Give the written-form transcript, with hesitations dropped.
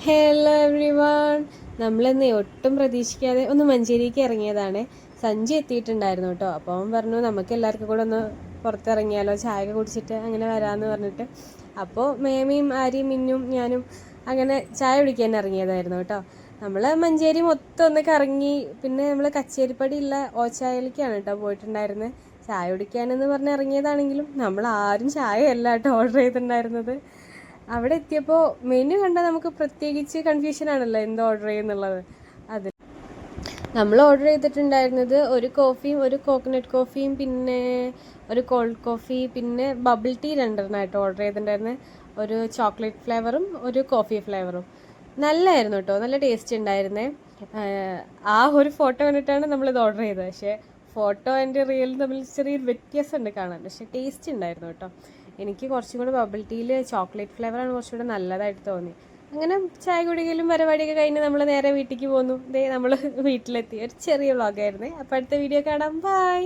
Hello every one. നമ്മളിന്ന് ഒട്ടും പ്രതീക്ഷിക്കാതെ ഒന്ന് മഞ്ചേരിക്ക് ഇറങ്ങിയതാണ്. സഞ്ജു എത്തിയിട്ടുണ്ടായിരുന്നു കേട്ടോ. അപ്പോൾ അവൻ പറഞ്ഞു നമുക്ക് എല്ലാവർക്കും കൂടെ ഒന്ന് പുറത്തിറങ്ങിയാലോ, ചായ ഒക്കെ കുടിച്ചിട്ട് അങ്ങനെ വരാമെന്ന് പറഞ്ഞിട്ട്. അപ്പോൾ മേമയും ആര്യയും മിന്നും ഞാനും അങ്ങനെ ചായ കുടിക്കാൻ ഇറങ്ങിയതായിരുന്നു കേട്ടോ. നമ്മൾ മഞ്ചേരി മൊത്തം ഒന്ന് കറങ്ങി. പിന്നെ നമ്മൾ കച്ചേരിപ്പടിയുള്ള ഓച്ചായലിക്കാണ് കേട്ടോ പോയിട്ടുണ്ടായിരുന്നത്. ചായ കുടിക്കാനെന്ന് പറഞ്ഞ് ഇറങ്ങിയതാണെങ്കിലും നമ്മൾ ആരും ചായയല്ല കേട്ടോ ഓർഡർ ചെയ്തിട്ടുണ്ടായിരുന്നത്. അവിടെ എത്തിയപ്പോൾ മെനു കണ്ടാൽ നമുക്ക് പ്രത്യേകിച്ച് കൺഫ്യൂഷൻ ആണല്ലോ എന്ത് ഓർഡർ ചെയ്യുന്നുള്ളത്. അത് നമ്മൾ ഓർഡർ ചെയ്തിട്ടുണ്ടായിരുന്നത് ഒരു കോഫിയും ഒരു കോക്കനട്ട് കോഫിയും പിന്നെ ഒരു കോൾഡ് കോഫി പിന്നെ ബബിൾ ടീ രണ്ടെണ്ണമായിട്ട് ഓർഡർ ചെയ്തിട്ടുണ്ടായിരുന്നത്. ഒരു ചോക്ലേറ്റ് ഫ്ലേവറും ഒരു കോഫി ഫ്ലേവറും. നല്ലതായിരുന്നു കേട്ടോ, നല്ല ടേസ്റ്റ് ഉണ്ടായിരുന്നേ. ആ ഒരു ഫോട്ടോ കണ്ടിട്ടാണ് നമ്മളിത് ഓർഡർ ചെയ്തത്. പക്ഷേ ഫോട്ടോ ആൻഡ് റിയൽ തമ്മിൽ ചെറിയൊരു വ്യത്യാസമുണ്ട് കാണാൻ, പക്ഷേ ടേസ്റ്റ് ഉണ്ടായിരുന്നു കേട്ടോ. എനിക്ക് കുറച്ചും കൂടെ ബബിൾ ടീയിൽ ചോക്ലേറ്റ് ഫ്ലേവറാണ് കുറച്ചുകൂടെ നല്ലതായിട്ട് തോന്നി. അങ്ങനെ ചായ കുടിക്കലും പരിപാടിയൊക്കെ കഴിഞ്ഞ് നമ്മൾ നേരെ വീട്ടിലേക്ക് പോന്നു. നമ്മൾ വീട്ടിലെത്തി. ഒരു ചെറിയ വ്ളോഗായിരുന്നേ. അപ്പോൾ അടുത്ത വീഡിയോ കാണാം. ബൈ.